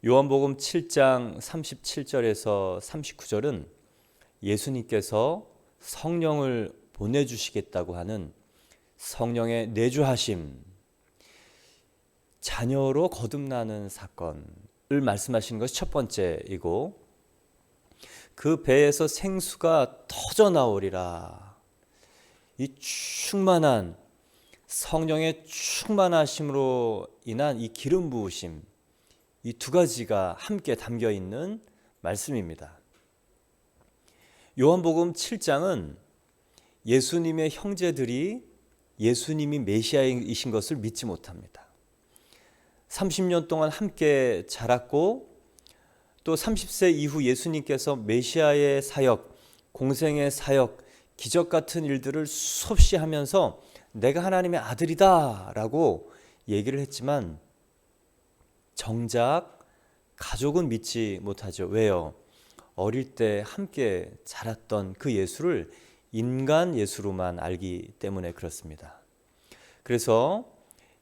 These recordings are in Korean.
요한복음 7장 37절에서 39절은 예수님께서 성령을 보내주시겠다고 하는 성령의 내주하심, 자녀로 거듭나는 사건을 말씀하시는 것이 첫 번째이고, 그 배에서 생수가 터져 나오리라. 이 충만한 성령의 충만하심으로 인한 이 기름 부으심, 이 두 가지가 함께 담겨 있는 말씀입니다. 요한복음 7장은 예수님의 형제들이 예수님이 메시아이신 것을 믿지 못합니다. 30년 동안 함께 자랐고, 또 30세 이후 예수님께서 메시아의 사역, 공생의 사역, 기적 같은 일들을 수없이 하면서 내가 하나님의 아들이다 라고 얘기를 했지만 정작 가족은 믿지 못하죠. 왜요? 어릴 때 함께 자랐던 그 예수를 인간 예수로만 알기 때문에 그렇습니다. 그래서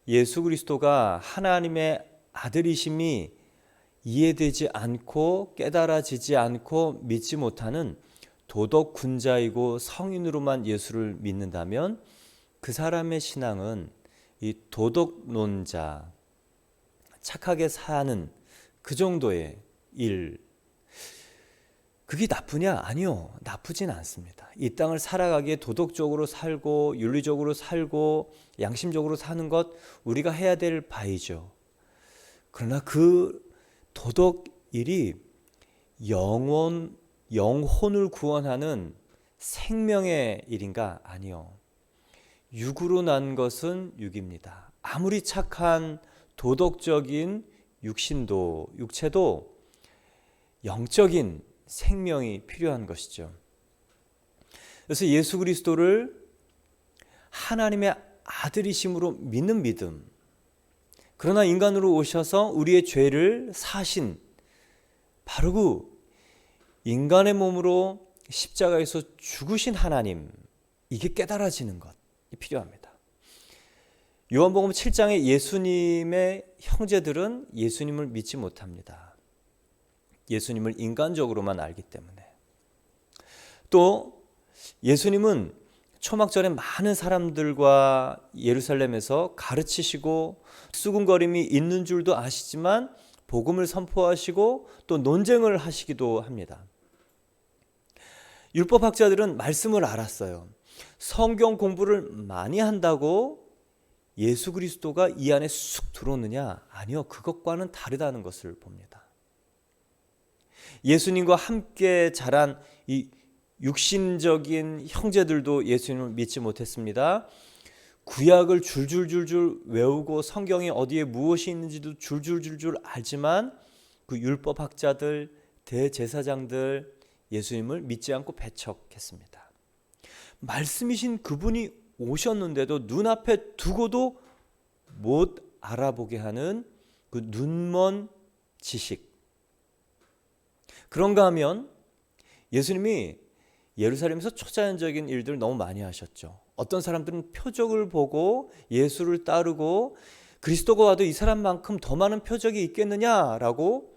예수 그리스도가 하나님의 아들이심이 이해되지 않고 깨달아지지 않고 믿지 못하는 도덕군자이고 성인으로만 예수를 믿는다면 그 사람의 신앙은 이 도덕론자, 착하게 사는 그 정도의 일, 그게 나쁘냐? 아니요, 나쁘진 않습니다. 이 땅을 살아가기에 도덕적으로 살고 윤리적으로 살고 양심적으로 사는 것 우리가 해야 될 바이죠. 그러나 그 도덕 일이 영혼을 구원하는 생명의 일인가? 아니요. 육으로 난 것은 육입니다. 아무리 착한 도덕적인 육체도 영적인 생명이 필요한 것이죠. 그래서 예수 그리스도를 하나님의 아들이심으로 믿는 믿음, 그러나 인간으로 오셔서 우리의 죄를 사신 바로 그 인간의 몸으로 십자가에서 죽으신 하나님, 이게 깨달아지는 것이 필요합니다. 요한복음 7장에 예수님의 형제들은 예수님을 믿지 못합니다. 예수님을 인간적으로만 알기 때문에. 또 예수님은 초막절에 많은 사람들과 예루살렘에서 가르치시고 수군거림이 있는 줄도 아시지만 복음을 선포하시고 또 논쟁을 하시기도 합니다. 율법학자들은 말씀을 알았어요. 성경 공부를 많이 한다고 예수 그리스도가 이 안에 쑥 들어오느냐? 아니요, 그것과는 다르다는 것을 봅니다. 예수님과 함께 자란 이 육신적인 형제들도 예수님을 믿지 못했습니다. 구약을 줄줄줄줄 외우고 성경에 어디에 무엇이 있는지도 줄줄줄줄 알지만 그 율법학자들, 대제사장들 예수님을 믿지 않고 배척했습니다. 말씀이신 그분이 오셨는데도 눈앞에 두고도 못 알아보게 하는 그 눈먼 지식. 그런가 하면 예수님이 예루살렘에서 초자연적인 일들을 너무 많이 하셨죠. 어떤 사람들은 표적을 보고 예수를 따르고 그리스도가 와도 이 사람만큼 더 많은 표적이 있겠느냐라고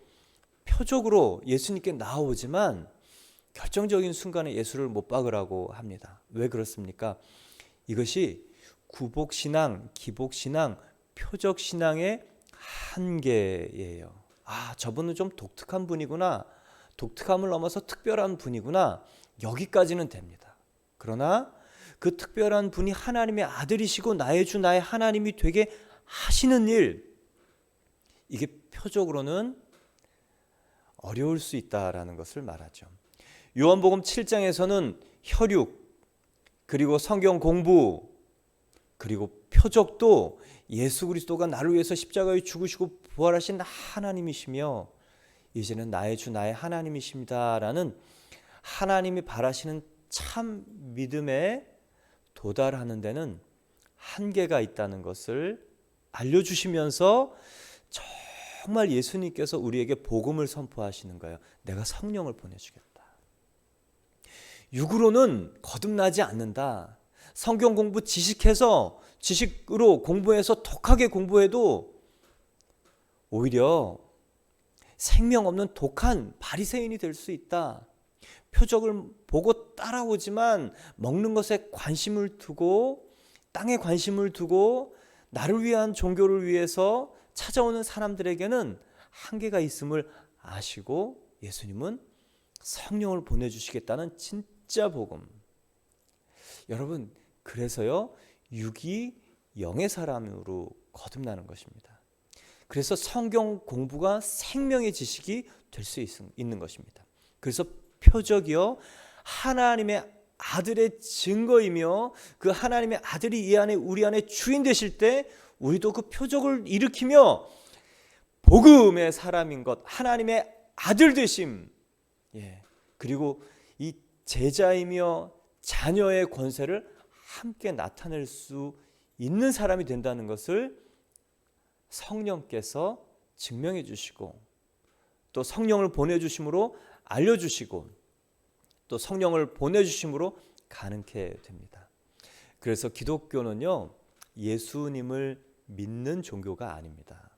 표적으로 예수님께 나오지만 결정적인 순간에 예수를 못 박으라고 합니다. 왜 그렇습니까? 이것이 구복신앙, 기복신앙, 표적신앙의 한계예요. 아, 저분은 좀 독특한 분이구나. 독특함을 넘어서 특별한 분이구나. 여기까지는 됩니다. 그러나 그 특별한 분이 하나님의 아들이시고 나의 주 나의 하나님이 되게 하시는 일, 이게 표적으로는 어려울 수 있다라는 것을 말하죠. 요한복음 7장에서는 혈육, 그리고 성경 공부, 그리고 표적도 예수 그리스도가 나를 위해서 십자가에 죽으시고 부활하신 하나님이시며 이제는 나의 주 나의 하나님이십니다라는 하나님이 바라시는 참 믿음에 도달하는 한계가 있다는 것을 알려주시면서 정말 예수님께서 우리에게 복음을 선포하시는 거예요. 내가 성령을 보내주겠다. 육으로는 거듭나지 않는다. 성경 공부 지식으로 공부해서 독하게 공부해도 오히려 생명 없는 독한 바리새인이 될 수 있다. 표적을 보고 따라오지만 먹는 것에 관심을 두고 땅에 관심을 두고 나를 위한 종교를 위해서 찾아오는 사람들에게는 한계가 있음을 아시고 예수님은 성령을 보내주시겠다는 진짜 복음. 여러분, 그래서요, 육이 영의 사람으로 거듭나는 것입니다. 그래서 성경 공부가 생명의 지식이 될 수 있는 것입니다. 그래서 표적이요, 하나님의 아들의 증거이며 그 하나님의 아들이 이 안에 우리 안에 주인 되실 때 우리도 그 표적을 일으키며 복음의 사람인 것, 하나님의 아들 되심, 그리고 이 제자이며 자녀의 권세를 함께 나타낼 수 있는 사람이 된다는 것을 성령께서 증명해 주시고 또 성령을 보내주심으로 알려주시고 또 성령을 보내주심으로 가능케 됩니다. 그래서 기독교는요, 예수님을 믿는 종교가 아닙니다.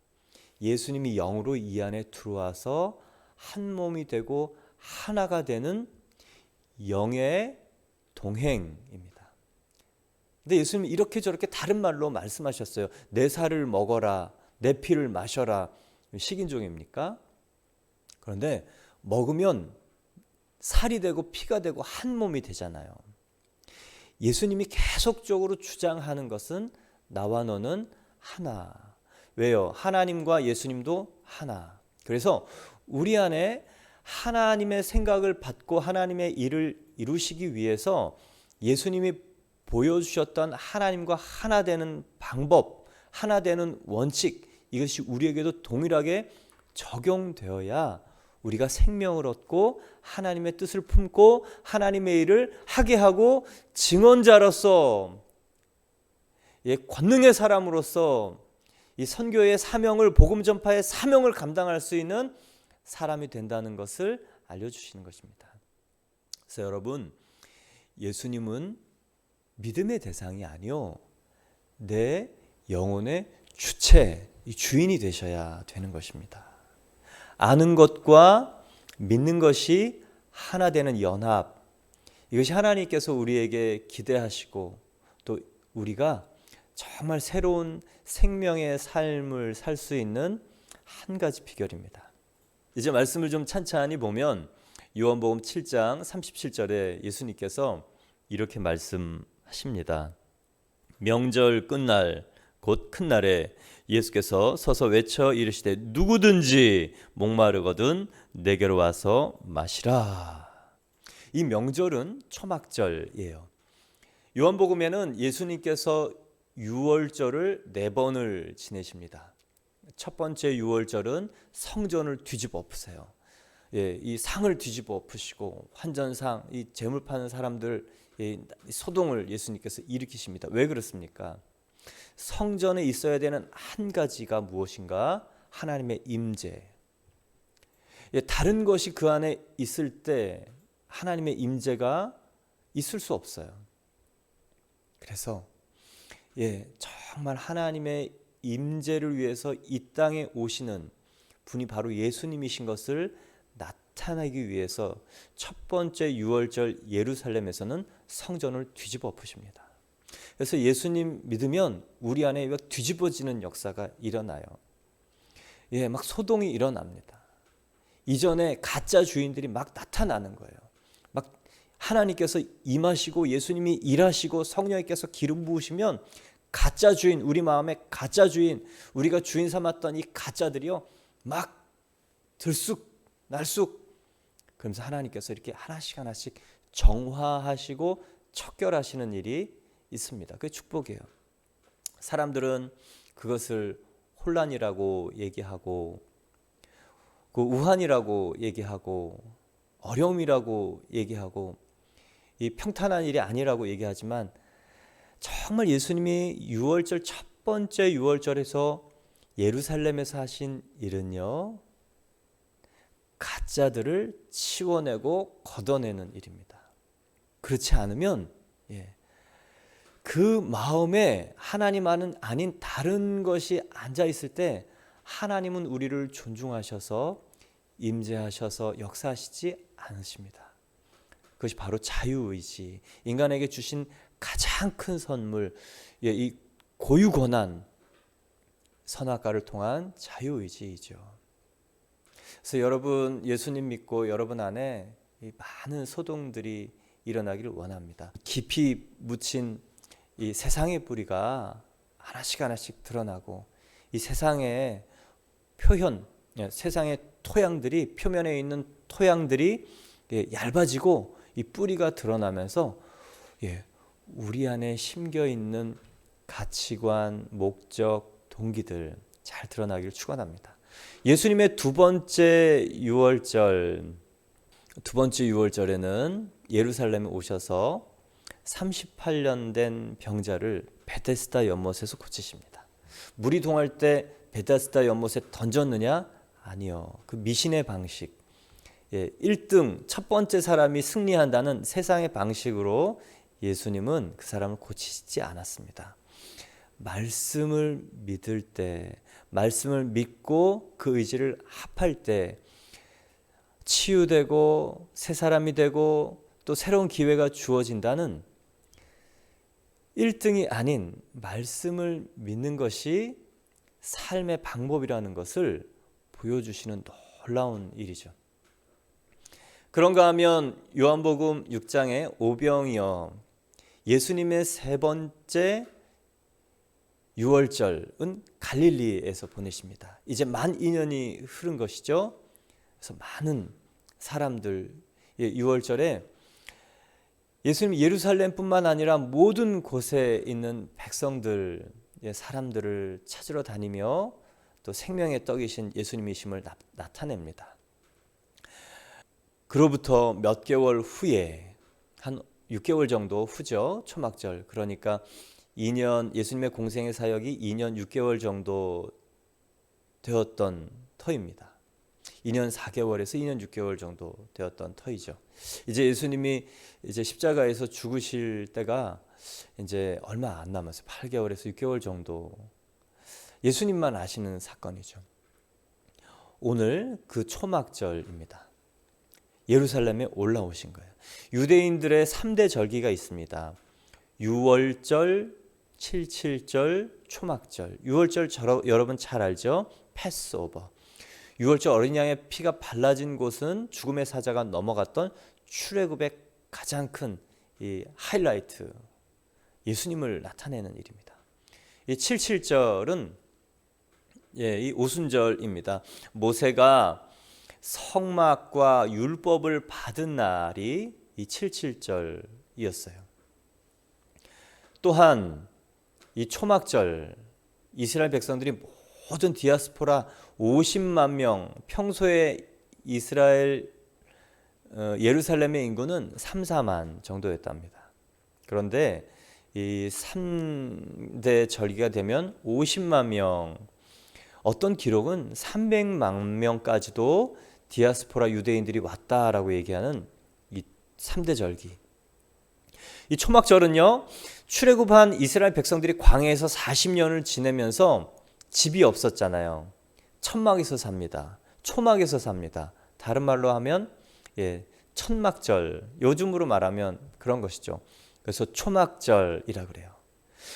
예수님이 영으로 이 안에 들어와서 한 몸이 되고 하나가 되는 영의 동행입니다. 근데 예수님이 이렇게 저렇게 다른 말로 말씀하셨어요. 내 살을 먹어라, 내 피를 마셔라. 식인종입니까? 그런데 먹으면 살이 되고 피가 되고 한 몸이 되잖아요. 예수님이 계속적으로 주장하는 것은 나와 너는 하나. 왜요? 하나님과 예수님도 하나. 그래서 우리 안에 하나님의 생각을 받고 하나님의 일을 이루시기 위해서 예수님이 보여주셨던 하나님과 하나 되는 방법, 하나 되는 원칙, 이것이 우리에게도 동일하게 적용되어야 우리가 생명을 얻고 하나님의 뜻을 품고 하나님의 일을 하게 하고 증언자로서, 권능의 사람으로서 이 선교의 사명을, 복음 전파의 사명을 감당할 수 있는 사람이 된다는 것을 알려주시는 것입니다. 그래서 여러분, 예수님은 믿음의 대상이 아니요, 내 영혼의 주체, 이 주인이 되셔야 되는 것입니다. 아는 것과 믿는 것이 하나 되는 연합, 이것이 하나님께서 우리에게 기대하시고 또 우리가 정말 새로운 생명의 삶을 살 수 있는 한 가지 비결입니다. 이제 말씀을 좀 찬찬히 보면 요한복음 7장 37절에 예수님께서 이렇게 말씀하십니다. 명절 끝날 곧 큰 날에 예수께서 서서 외쳐 이르시되 누구든지 목마르거든 내게로 와서 마시라. 이 명절은 초막절이에요. 요한복음에는 예수님께서 유월절을 4번을 지내십니다. 첫 번째 유월절은 성전을 뒤집어 엎으세요. 이 상을 뒤집어 엎으시고 환전상, 이 재물 파는 사람들 소동을 예수님께서 일으키십니다. 왜 그렇습니까? 성전에 있어야 되는 한 가지가 무엇인가? 하나님의 임재. 다른 것이 그 안에 있을 때 하나님의 임재가 있을 수 없어요. 그래서 정말 하나님의 임재를 위해서 이 땅에 오시는 분이 바로 예수님이신 것을 나타내기 위해서 첫 번째 유월절 예루살렘에서는 성전을 뒤집어 엎으십니다. 그래서 예수님 믿으면 우리 안에 막 뒤집어지는 역사가 일어나요. 막 소동이 일어납니다. 이전에 가짜 주인들이 막 나타나는 거예요. 막 하나님께서 임하시고 예수님이 일하시고 성령께서 기름 부으시면 가짜 주인, 우리 마음에 가짜 주인, 우리가 주인 삼았던 이 가짜들이요 막 들쑥 날쑥, 그러면서 하나님께서 이렇게 하나씩 하나씩 정화하시고 척결하시는 일이 있습니다. 그게 축복이에요. 사람들은 그것을 혼란이라고 얘기하고 그 우환이라고 얘기하고 어려움이라고 얘기하고 이 평탄한 일이 아니라고 얘기하지만 정말 예수님이 유월절 첫 번째 유월절에서 예루살렘에서 하신 일은요, 가짜들을 치워내고 걷어내는 일입니다. 그렇지 않으면 그 마음에 하나님 아닌 다른 것이 앉아 있을 때 하나님은 우리를 존중하셔서 임재하셔서 역사하시지 않으십니다. 그것이 바로 자유의지, 인간에게 주신 가장 큰 선물, 이 고유권한 선악과를 통한 자유의지이죠. 그래서 여러분 예수님 믿고 여러분 안에 이 많은 소동들이 일어나기를 원합니다. 깊이 묻힌 이 세상의 뿌리가 하나씩 하나씩 드러나고 이 세상의 표현, 세상의 토양들이 표면에 있는 토양들이 얇아지고 이 뿌리가 드러나면서 우리 안에 심겨 있는 가치관, 목적, 동기들 잘 드러나기를 축원합니다. 예수님의 두 번째 유월절에는 예루살렘에 오셔서 38년 된 병자를 베데스다 연못에서 고치십니다. 물이 동할 때 베데스다 연못에 던졌느냐? 아니요. 그 미신의 방식, 1등 첫 번째 사람이 승리한다는 세상의 방식으로 예수님은 그 사람을 고치지 않았습니다. 말씀을 믿을 때, 말씀을 믿고 그 의지를 합할 때 치유되고 새 사람이 되고 또 새로운 기회가 주어진다는 1등이 아닌 말씀을 믿는 것이 삶의 방법이라는 것을 보여주시는 놀라운 일이죠. 그런가 하면 요한복음 6장의 오병이어 예수님의 세 번째 유월절은 갈릴리에서 보내십니다. 이제 만 2년이 흐른 것이죠. 그래서 많은 사람들 유월절에 예수님 예루살렘뿐만 아니라 모든 곳에 있는 백성들, 사람들을 찾으러 다니며 또 생명의 떡이신 예수님이심을 나타냅니다. 그로부터 몇 개월 후에 한 6개월 정도 후죠. 초막절. 그러니까 2년 예수님의 공생의 사역이 2년 6개월 정도 되었던 터입니다. 2년 4개월에서 2년 6개월 정도 되었던 터이죠. 이제 예수님이 이제 십자가에서 죽으실 때가 이제 얼마 안 남았어요. 8개월에서 6개월 정도. 예수님만 아시는 사건이죠. 오늘 그 초막절입니다. 예루살렘에 올라오신 거예요. 유대인들의 3대 절기가 있습니다. 유월절, 77절, 초막절. 유월절 여러분 잘 알죠? 패스오버. 유월절 어린 양의 피가 발라진 곳은 죽음의 사자가 넘어갔던 출애굽의 가장 큰 이 하이라이트, 예수님을 나타내는 일입니다. 이 77절은 이 오순절입니다. 모세가 성막과 율법을 받은 날이 이 77절이었어요. 또한 이 초막절, 이스라엘 백성들이 모든 디아스포라 50만 명, 평소에 이스라엘 예루살렘의 인구는 3, 4만 정도였답니다. 그런데 이 3대 절기가 되면 50만 명, 어떤 기록은 300만 명까지도 디아스포라 유대인들이 왔다라고 얘기하는 이 3대 절기. 이 초막절은요, 출애굽한 이스라엘 백성들이 광야에서 40년을 지내면서 집이 없었잖아요. 천막에서 삽니다. 초막에서 삽니다. 다른 말로 하면 천막절, 요즘으로 말하면 그런 것이죠. 그래서 초막절이라 그래요.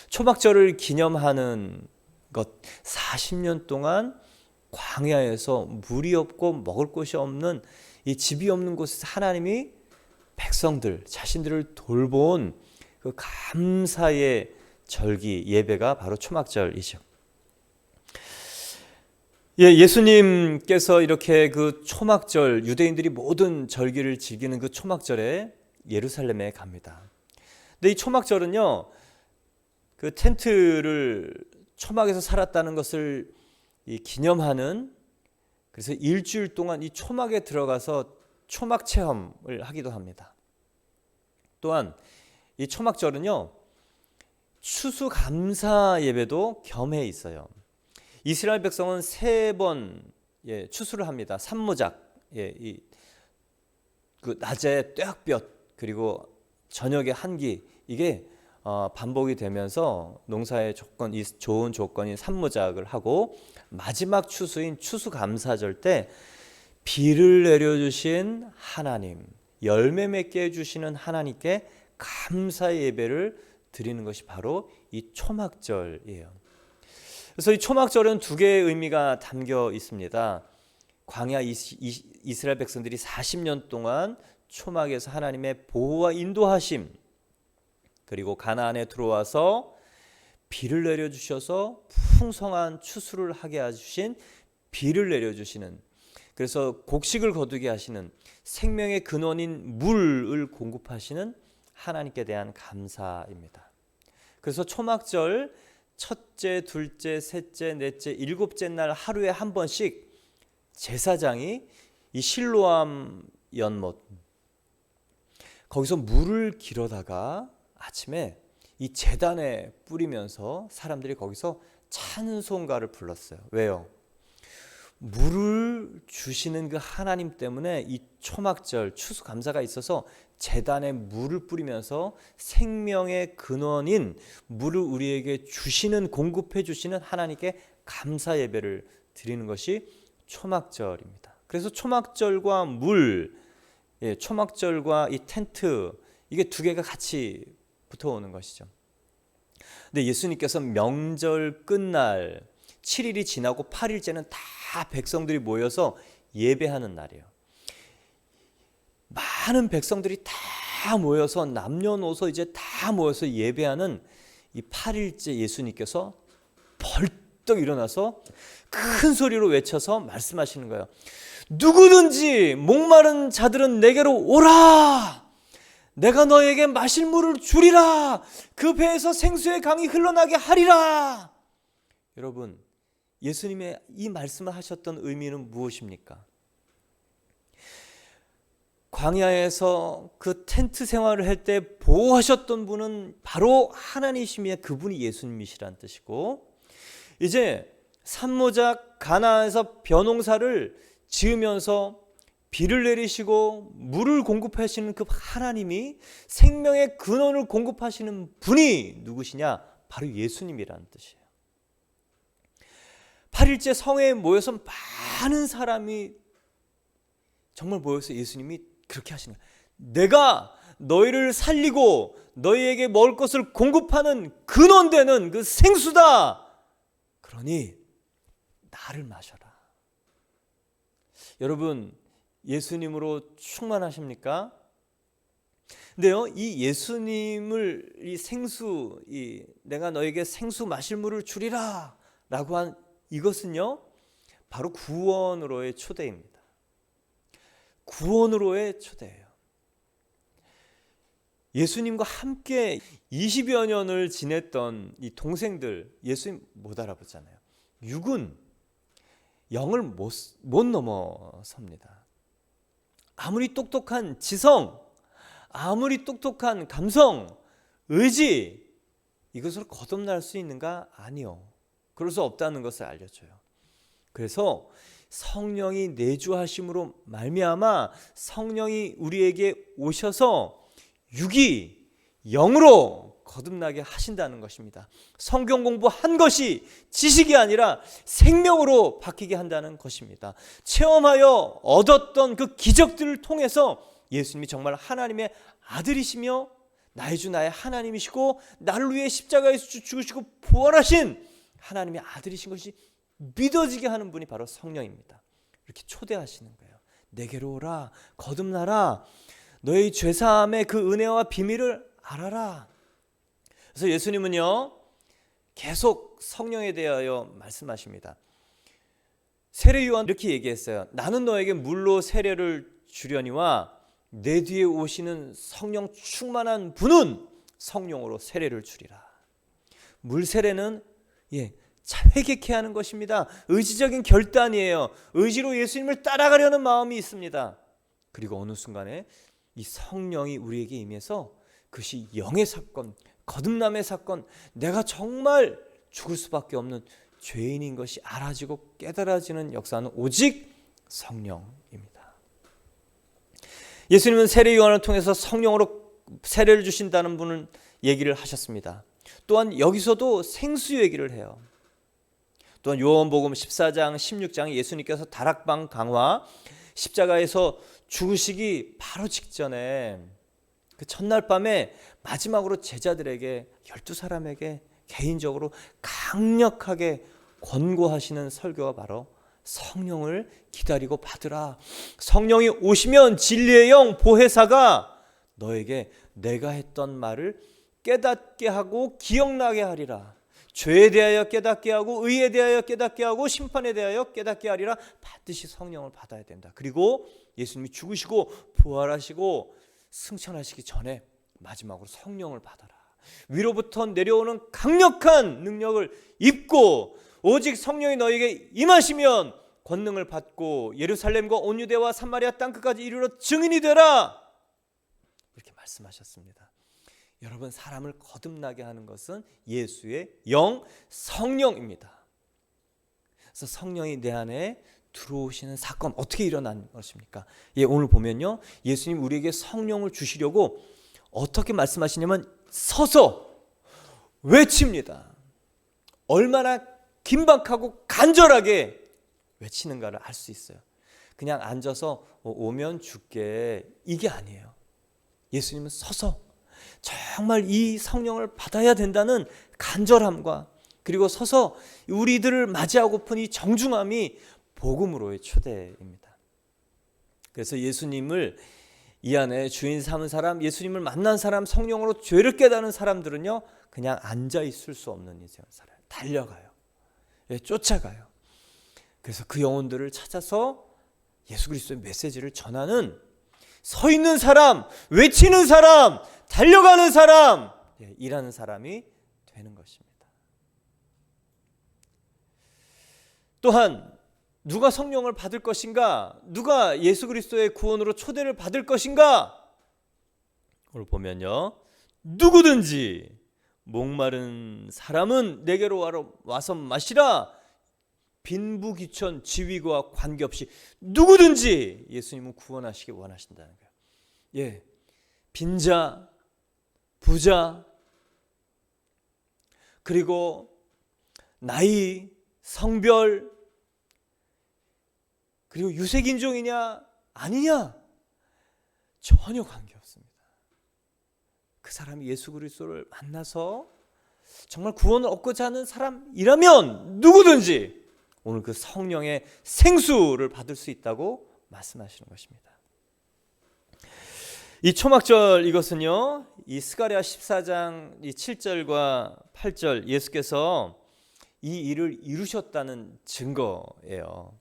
초막절을 기념하는 것, 40년 동안 광야에서 물이 없고 먹을 곳이 없는 이 집이 없는 곳에서 하나님이 백성들 자신들을 돌본 그 감사의 절기 예배가 바로 초막절이죠. 예수님께서 이렇게 그 초막절, 유대인들이 모든 절기를 즐기는 그 초막절에 예루살렘에 갑니다. 근데 이 초막절은요, 그 텐트를 초막에서 살았다는 것을 기념하는, 그래서 일주일 동안 이 초막에 들어가서 초막 체험을 하기도 합니다. 또한 이 초막절은요, 추수감사 예배도 겸해 있어요. 이스라엘 백성은 3번 추수를 합니다. 산모작, 그 낮에 떼약볕 그리고 저녁에 한기, 이게 반복이 되면서 농사의 좋은 조건인 산모작을 하고 마지막 추수인 추수감사절 때 비를 내려주신 하나님, 열매 맺게 해주시는 하나님께 감사의 예배를 드리는 것이 바로 이 초막절이에요. 그래서 이 초막절은 두 개의 의미가 담겨 있습니다. 광야 이스라엘 백성들이 40년 동안 초막에서 하나님의 보호와 인도하심, 그리고 가나안에 들어와서 비를 내려주셔서 풍성한 추수를 하게 해주신 비를 내려주시는, 그래서 곡식을 거두게 하시는 생명의 근원인 물을 공급하시는 하나님께 대한 감사입니다. 그래서 초막절 첫째, 둘째, 셋째, 넷째, 일곱째 날 하루에 한 번씩 제사장이 이 실로암 연못 거기서 물을 길어다가 아침에 이 제단에 뿌리면서 사람들이 거기서 찬송가를 불렀어요. 왜요? 물을 주시는 그 하나님 때문에 이 초막절 추수감사가 있어서 제단에 물을 뿌리면서 생명의 근원인 물을 우리에게 주시는, 공급해 주시는 하나님께 감사 예배를 드리는 것이 초막절입니다. 그래서 초막절과 물, 초막절과 이 텐트, 이게 두 개가 같이 붙어오는 것이죠. 근데 예수님께서 명절 끝날 7일이 지나고 8일째는 다 백성들이 모여서 예배하는 날이에요. 많은 백성들이 다 모여서 남녀노소 이제 다 모여서 예배하는 이 8일째 예수님께서 벌떡 일어나서 큰 소리로 외쳐서 말씀하시는 거예요. 누구든지 목마른 자들은 내게로 오라. 내가 너에게 마실 물을 주리라. 그 배에서 생수의 강이 흘러나게 하리라. 여러분, 예수님의 이 말씀을 하셨던 의미는 무엇입니까? 광야에서 그 텐트 생활을 할 때 보호하셨던 분은 바로 하나님이시며 그분이 예수님이시란 뜻이고, 이제 산모작 가나안에서 벼농사를 지으면서 비를 내리시고 물을 공급하시는 그 하나님이 생명의 근원을 공급하시는 분이 누구시냐? 바로 예수님이라는 뜻이에요. 8일째 성회에 모여서 많은 사람이 정말 모여서 예수님이 그렇게 하시는 거예요. 내가 너희를 살리고 너희에게 먹을 것을 공급하는 근원되는 그 생수다. 그러니 나를 마셔라. 여러분, 예수님으로 충만하십니까? 근데요, 이 예수님을 이 생수, 내가 너에게 생수 마실 물을 주리라 라고 한 이것은요, 바로 구원으로의 초대입니다. 구원으로의 초대예요. 예수님과 함께 20여 년을 지냈던 이 동생들, 예수님 못 알아보잖아요. 육은 영을 못 넘어섭니다. 아무리 똑똑한 지성, 아무리 똑똑한 감성, 의지, 이것으로 거듭날 수 있는가? 아니요. 그럴 수 없다는 것을 알려줘요. 그래서 성령이 내주하심으로 말미암아 성령이 우리에게 오셔서 육이 영으로 거듭나게 하신다는 것입니다. 성경 공부한 것이 지식이 아니라 생명으로 바뀌게 한다는 것입니다. 체험하여 얻었던 그 기적들을 통해서 예수님이 정말 하나님의 아들이시며 나의 주 나의 하나님이시고 나를 위해 십자가에서 죽으시고 부활하신 하나님의 아들이신 것이 믿어지게 하는 분이 바로 성령입니다. 이렇게 초대하시는 거예요. 내게로 오라, 거듭나라, 너의 죄사함의 그 은혜와 비밀을 알아라. 그래서 예수님은요, 계속 성령에 대하여 말씀하십니다. 세례 요한 이렇게 얘기했어요. 나는 너에게 물로 세례를 주려니와 내 뒤에 오시는 성령 충만한 분은 성령으로 세례를 주리라. 물 세례는 회개케 하는 것입니다. 의지적인 결단이에요. 의지로 예수님을 따라가려는 마음이 있습니다. 그리고 어느 순간에 이 성령이 우리에게 임해서 그것이 영의 사건, 거듭남의 사건, 내가 정말 죽을 수밖에 없는 죄인인 것이 알아지고 깨달아지는 역사는 오직 성령입니다. 예수님은 세례 요한을 통해서 성령으로 세례를 주신다는 분을 얘기를 하셨습니다. 또한 여기서도 생수 얘기를 해요. 또한 요한복음 14장 16장에 예수님께서 다락방 강화, 십자가에서 죽으시기 바로 직전에 그 첫날 밤에 마지막으로 제자들에게 12사람에게 개인적으로 강력하게 권고하시는 설교가 바로 성령을 기다리고 받으라. 성령이 오시면 진리의 영 보혜사가 너에게 내가 했던 말을 깨닫게 하고 기억나게 하리라. 죄에 대하여 깨닫게 하고 의에 대하여 깨닫게 하고 심판에 대하여 깨닫게 하리라. 반드시 성령을 받아야 된다. 그리고 예수님이 죽으시고 부활하시고 승천하시기 전에 마지막으로 성령을 받아라. 위로부터 내려오는 강력한 능력을 입고 오직 성령이 너에게 임하시면 권능을 받고 예루살렘과 온 유대와 사마리아 땅끝까지 이르러 증인이 되라. 이렇게 말씀하셨습니다. 여러분, 사람을 거듭나게 하는 것은 예수의 영 성령입니다. 그래서 성령이 내 안에 들어오시는 사건 어떻게 일어난 것입니까? 오늘 보면요, 예수님 우리에게 성령을 주시려고 어떻게 말씀하시냐면 서서 외칩니다. 얼마나 긴박하고 간절하게 외치는가를 알 수 있어요. 그냥 앉아서 오면 죽게 이게 아니에요. 예수님은 서서 정말 이 성령을 받아야 된다는 간절함과 그리고 서서 우리들을 맞이하고픈 이 정중함이 복음으로의 초대입니다. 그래서 예수님을 이 안에 주인 삼은 사람, 예수님을 만난 사람, 성령으로 죄를 깨닫는 사람들은요, 그냥 앉아 있을 수 없는 인생을 살아요. 달려가요. 쫓아가요. 그래서 그 영혼들을 찾아서 예수 그리스도의 메시지를 전하는 서 있는 사람, 외치는 사람, 달려가는 사람, 일하는 사람이 되는 것입니다. 또한 누가 성령을 받을 것인가? 누가 예수 그리스도의 구원으로 초대를 받을 것인가? 오늘 보면요, 누구든지 목마른 사람은 내게로 와서 마시라. 빈부귀천 지위와 관계없이 누구든지 예수님은 구원하시기 원하신다는 거예요. 빈자, 부자, 그리고 나이, 성별, 그리고 유색인종이냐 아니냐 전혀 관계없습니다. 그 사람이 예수 그리스도를 만나서 정말 구원을 얻고자 하는 사람이라면 누구든지 오늘 그 성령의 생수를 받을 수 있다고 말씀하시는 것입니다. 이 초막절 이것은요, 이 스가랴 14장 이 7절과 8절 예수께서 이 일을 이루셨다는 증거예요.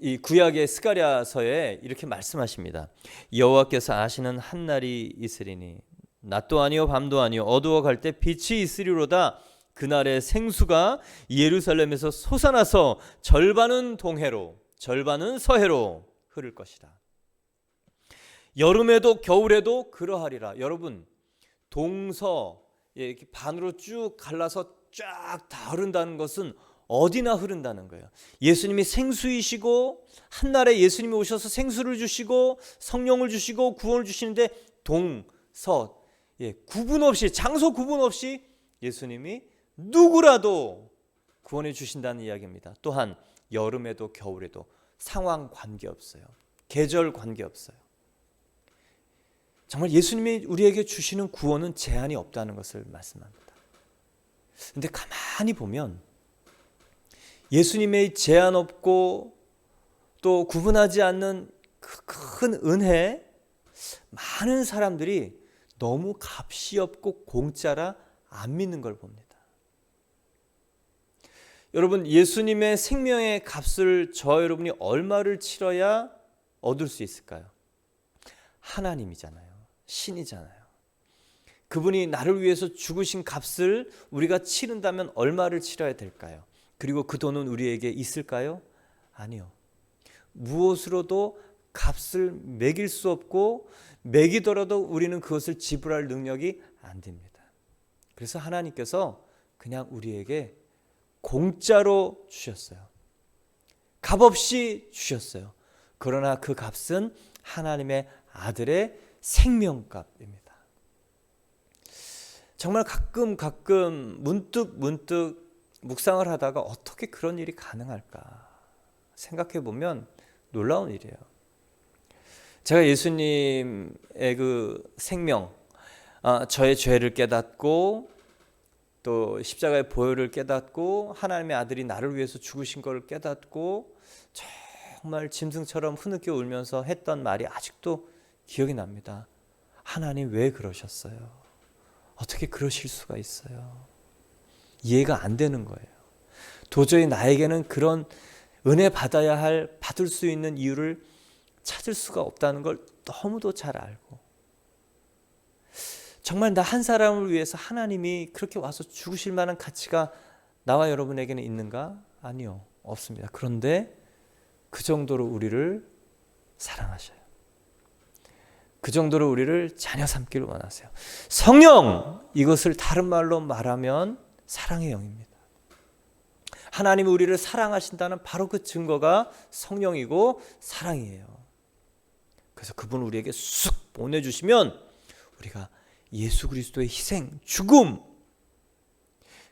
이 구약의 스가랴서에 이렇게 말씀하십니다. 여호와께서 아시는 한 날이 있으리니 낮도 아니요 밤도 아니요 어두워 갈 때 빛이 있으리로다. 그날의 생수가 예루살렘에서 솟아나서 절반은 동해로 절반은 서해로 흐를 것이다. 여름에도 겨울에도 그러하리라. 여러분, 동서 이렇게 반으로 쭉 갈라서 쫙 다 흐른다는 것은 어디나 흐른다는 거예요. 예수님이 생수이시고 한날에 예수님이 오셔서 생수를 주시고 성령을 주시고 구원을 주시는데 동서 구분 없이, 장소 구분 없이 예수님이 누구라도 구원해 주신다는 이야기입니다. 또한 여름에도 겨울에도 상황 관계없어요. 계절 관계없어요. 정말 예수님이 우리에게 주시는 구원은 제한이 없다는 것을 말씀합니다. 그런데 가만히 보면 예수님의 제한 없고 또 구분하지 않는 그 큰 은혜, 많은 사람들이 너무 값이 없고 공짜라 안 믿는 걸 봅니다. 여러분, 예수님의 생명의 값을 저 여러분이 얼마를 치러야 얻을 수 있을까요? 하나님이잖아요. 신이잖아요. 그분이 나를 위해서 죽으신 값을 우리가 치른다면 얼마를 치러야 될까요? 그리고 그 돈은 우리에게 있을까요? 아니요. 무엇으로도 값을 매길 수 없고 매기더라도 우리는 그것을 지불할 능력이 안 됩니다. 그래서 하나님께서 그냥 우리에게 공짜로 주셨어요. 값없이 주셨어요. 그러나 그 값은 하나님의 아들의 생명값입니다. 정말 가끔 문득 묵상을 하다가 어떻게 그런 일이 가능할까 생각해 보면 놀라운 일이에요. 제가 예수님의 그 생명, 저의 죄를 깨닫고 또 십자가의 보혈을 깨닫고 하나님의 아들이 나를 위해서 죽으신 것을 깨닫고 정말 짐승처럼 흐느껴 울면서 했던 말이 아직도 기억이 납니다. 하나님 왜 그러셨어요? 어떻게 그러실 수가 있어요? 이해가 안 되는 거예요. 도저히 나에게는 그런 은혜 받을 수 있는 이유를 찾을 수가 없다는 걸 너무도 잘 알고, 정말 나 한 사람을 위해서 하나님이 그렇게 와서 죽으실 만한 가치가 나와 여러분에게는 있는가? 아니요, 없습니다. 그런데 그 정도로 우리를 사랑하셔요. 그 정도로 우리를 자녀 삼기를 원하세요. 성령, 이것을 다른 말로 말하면 사랑의 영입니다. 하나님이 우리를 사랑하신다는 바로 그 증거가 성령이고 사랑이에요. 그래서 그분 우리에게 쑥 보내주시면 우리가 예수 그리스도의 희생, 죽음,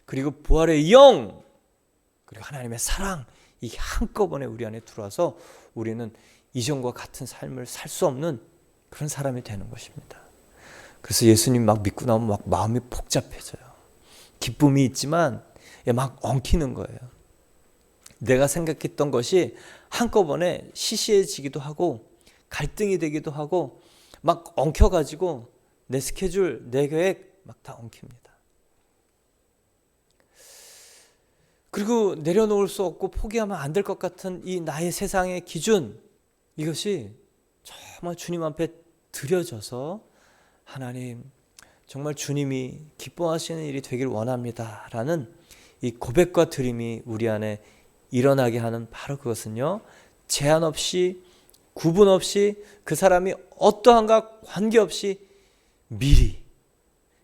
그리고 부활의 영, 그리고 하나님의 사랑, 이게 한꺼번에 우리 안에 들어와서 우리는 이전과 같은 삶을 살 수 없는 그런 사람이 되는 것입니다. 그래서 예수님 막 믿고 나면 막 마음이 복잡해져요. 기쁨이 있지만 막 엉키는 거예요. 내가 생각했던 것이 한꺼번에 시시해지기도 하고 갈등이 되기도 하고 막 엉켜가지고 내 스케줄, 내 계획 막 다 엉킵니다. 그리고 내려놓을 수 없고 포기하면 안 될 것 같은 이 나의 세상의 기준, 이것이 정말 주님 앞에 드려져서 하나님, 정말 주님이 기뻐하시는 일이 되길 원합니다 라는 이 고백과 드림이 우리 안에 일어나게 하는 바로 그것은요, 제한 없이 구분 없이 그 사람이 어떠한가 관계없이 미리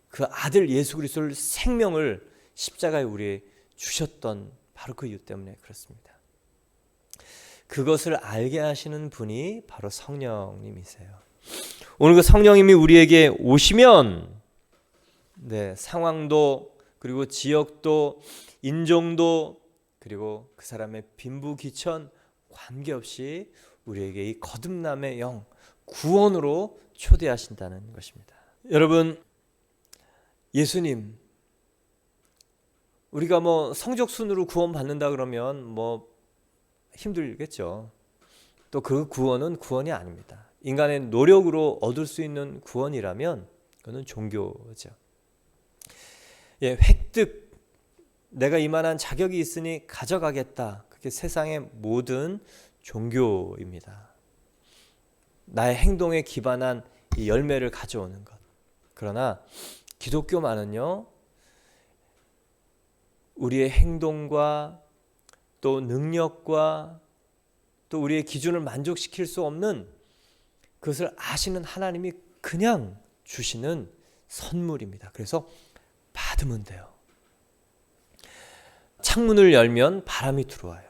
그 아들 예수 그리스도를 생명을 십자가에 우리에 주셨던 바로 그 이유 때문에 그렇습니다. 그것을 알게 하시는 분이 바로 성령님이세요. 오늘 그 성령님이 우리에게 오시면 상황도 그리고 지역도 인종도 그리고 그 사람의 빈부귀천 관계없이 우리에게 이 거듭남의 영, 구원으로 초대하신다는 것입니다. 여러분, 예수님, 우리가 성적순으로 구원받는다 그러면 힘들겠죠. 또 그 구원은 구원이 아닙니다. 인간의 노력으로 얻을 수 있는 구원이라면 그거는 종교죠. 획득, 내가 이만한 자격이 있으니 가져가겠다. 그게 세상의 모든 종교입니다. 나의 행동에 기반한 이 열매를 가져오는 것. 그러나 기독교만은요, 우리의 행동과 또 능력과 또 우리의 기준을 만족시킬 수 없는 그것을 아시는 하나님이 그냥 주시는 선물입니다. 그래서 받으면 돼요. 창문을 열면 바람이 들어와요.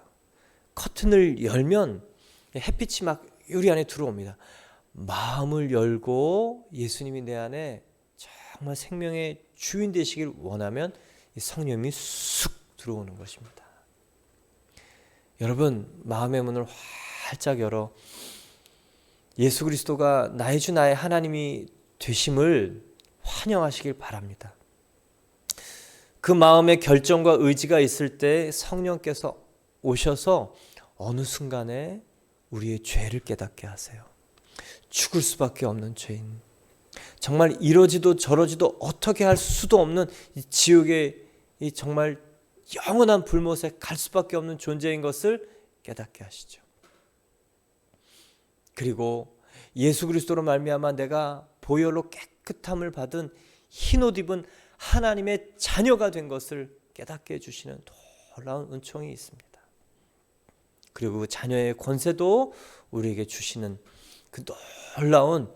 커튼을 열면 햇빛이 막 유리 안에 들어옵니다. 마음을 열고 예수님이 내 안에 정말 생명의 주인 되시길 원하면 이 성령이 쑥 들어오는 것입니다. 여러분, 마음의 문을 활짝 열어 예수 그리스도가 나의 주 나의 하나님이 되심을 환영하시길 바랍니다. 그 마음의 결정과 의지가 있을 때 성령께서 오셔서 어느 순간에 우리의 죄를 깨닫게 하세요. 죽을 수밖에 없는 죄인, 정말 이러지도 저러지도 어떻게 할 수도 없는 이 지옥의 이 정말 영원한 불못에 갈 수밖에 없는 존재인 것을 깨닫게 하시죠. 그리고 예수 그리스도로 말미암아 내가 보혈로 깨끗함을 받은 흰옷 입은 하나님의 자녀가 된 것을 깨닫게 해주시는 놀라운 은총이 있습니다. 그리고 그 자녀의 권세도 우리에게 주시는 그 놀라운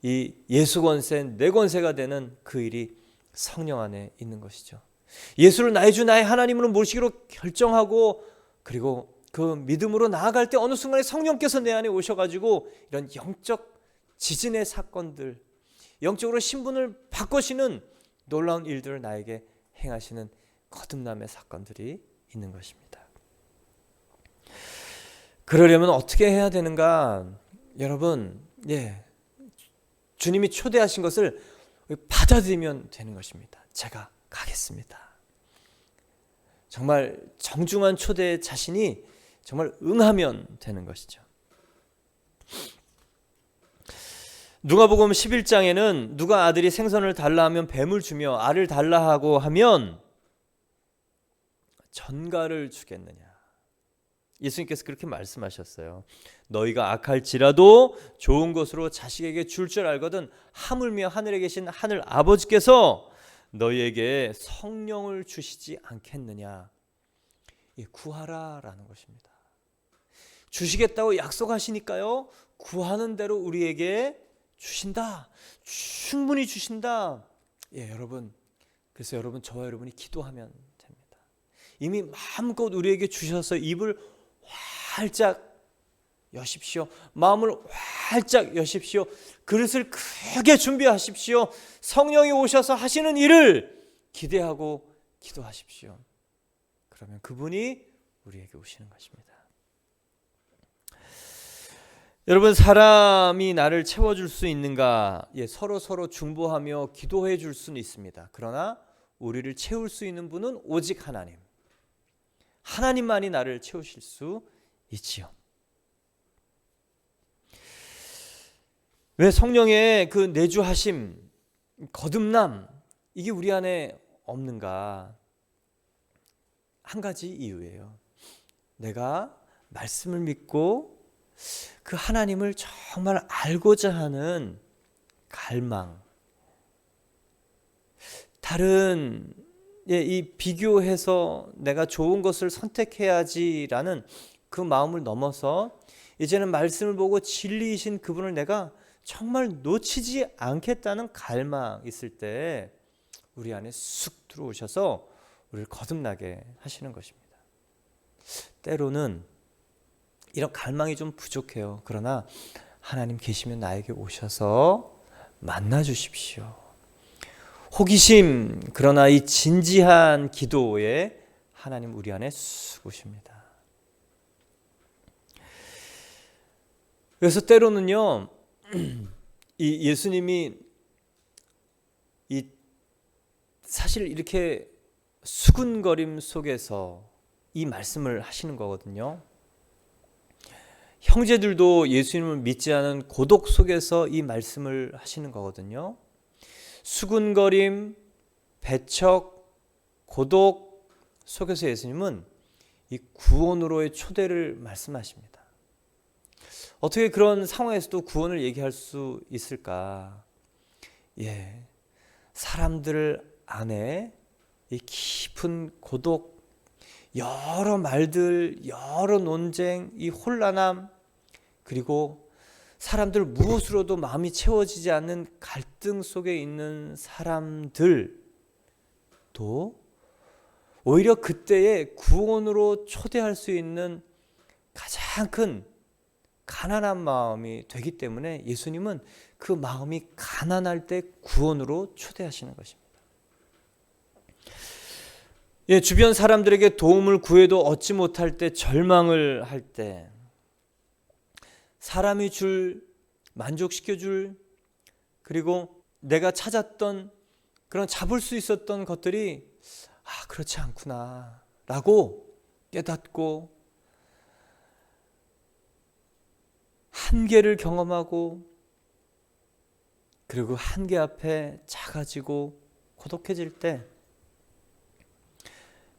이 예수 권세, 내 권세가 되는 그 일이 성령 안에 있는 것이죠. 예수를 나의 주 나의 하나님으로 모시기로 결정하고 그리고 그 믿음으로 나아갈 때 어느 순간에 성령께서 내 안에 오셔가지고 이런 영적 지진의 사건들, 영적으로 신분을 바꾸시는 놀라운 일들을 나에게 행하시는 거듭남의 사건들이 있는 것입니다. 그러려면 어떻게 해야 되는가? 여러분, 주님이 초대하신 것을 받아들이면 되는 것입니다. 제가 가겠습니다. 정말 정중한 초대의 자신이 정말 응하면 되는 것이죠. 누가복음 11장에는 누가 아들이 생선을 달라 하면 뱀을 주며 알을 달라 하고 하면 전갈을 주겠느냐. 예수님께서 그렇게 말씀하셨어요. 너희가 악할지라도 좋은 것으로 자식에게 줄 줄 알거든 하물며 하늘에 계신 하늘 아버지께서 너희에게 성령을 주시지 않겠느냐. 구하라라는 것입니다. 주시겠다고 약속하시니까요. 구하는 대로 우리에게 주신다. 충분히 주신다. 여러분. 그래서 여러분, 저와 여러분이 기도하면 됩니다. 이미 마음껏 우리에게 주셔서 입을 활짝 여십시오. 마음을 활짝 여십시오. 그릇을 크게 준비하십시오. 성령이 오셔서 하시는 일을 기대하고 기도하십시오. 그러면 그분이 우리에게 오시는 것입니다. 여러분, 사람이 나를 채워줄 수 있는가? 서로 중보하며 기도해 줄 수는 있습니다. 그러나 우리를 채울 수 있는 분은 오직 하나님. 하나님만이 나를 채우실 수 있지요. 왜 성령의 그 내주하심, 거듭남, 이게 우리 안에 없는가? 한 가지 이유예요. 내가 말씀을 믿고 그 하나님을 정말 알고자 하는 갈망, 다른 이 비교해서 내가 좋은 것을 선택해야지라는 그 마음을 넘어서 이제는 말씀을 보고 진리이신 그분을 내가 정말 놓치지 않겠다는 갈망 있을 때 우리 안에 쑥 들어오셔서 우리를 거듭나게 하시는 것입니다. 때로는 이런 갈망이 좀 부족해요. 그러나 하나님 계시면 나에게 오셔서 만나 주십시오. 호기심, 그러나 이 진지한 기도에 하나님 우리 안에 쑥 오십니다. 그래서 때로는요, 이 예수님이 사실 이렇게 수군거림 속에서 이 말씀을 하시는 거거든요. 형제들도 예수님을 믿지 않은 고독 속에서 이 말씀을 하시는 거거든요. 수군거림, 배척, 고독 속에서 예수님은 이 구원으로의 초대를 말씀하십니다. 어떻게 그런 상황에서도 구원을 얘기할 수 있을까? 사람들 안에 이 깊은 고독, 여러 말들, 여러 논쟁, 이 혼란함, 그리고 사람들 무엇으로도 마음이 채워지지 않는 갈등 속에 있는 사람들도 오히려 그때의 구원으로 초대할 수 있는 가장 큰 가난한 마음이 되기 때문에 예수님은 그 마음이 가난할 때 구원으로 초대하시는 것입니다. 주변 사람들에게 도움을 구해도 얻지 못할 때, 절망을 할 때, 사람이 만족시켜줄, 그리고 내가 찾았던 그런 잡을 수 있었던 것들이 그렇지 않구나 라고 깨닫고 한계를 경험하고, 그리고 한계 앞에 작아지고 고독해질 때,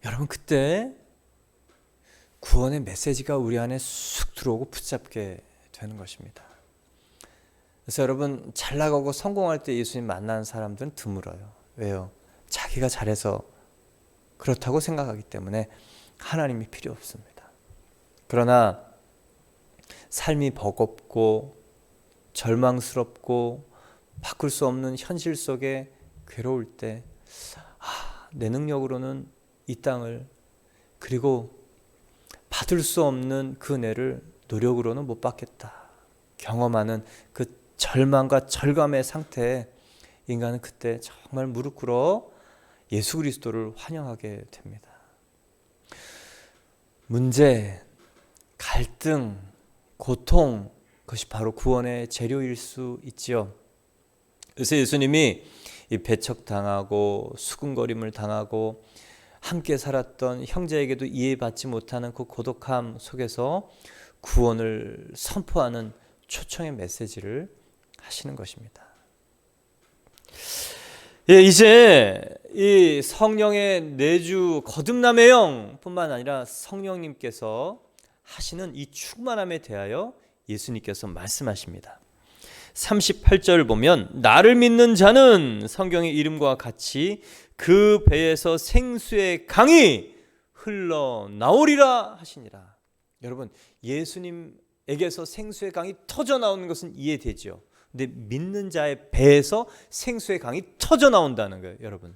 여러분, 그때 구원의 메시지가 우리 안에 쑥 들어오고 붙잡게 되는 것입니다. 그래서 여러분, 잘 나가고 성공할 때 예수님 만나는 사람들은 드물어요. 왜요? 자기가 잘해서 그렇다고 생각하기 때문에 하나님이 필요 없습니다. 그러나 삶이 버겁고 절망스럽고 바꿀 수 없는 현실 속에 괴로울 때, 내 능력으로는 이 땅을, 그리고 받을 수 없는 그 은혜를 노력으로는 못 받겠다 경험하는 그 절망과 절감의 상태에 인간은 그때 정말 무릎 꿇어 예수 그리스도를 환영하게 됩니다. 문제, 갈등, 고통, 그것이 바로 구원의 재료일 수 있지요. 그래서 예수님이 이 배척당하고 수군거림을 당하고 함께 살았던 형제에게도 이해받지 못하는 그 고독함 속에서 구원을 선포하는 초청의 메시지를 하시는 것입니다. 예, 이제 이 성령의 내주 거듭남의 영뿐만 아니라 성령님께서 하시는 이 충만함에 대하여 예수님께서 말씀하십니다. 38절 보면 나를 믿는 자는 성경의 이름과 같이 그 배에서 생수의 강이 흘러나오리라 하시니라. 여러분, 예수님에게서 생수의 강이 터져 나오는 것은 이해되죠. 근데 믿는 자의 배에서 생수의 강이 터져 나온다는 거예요. 여러분,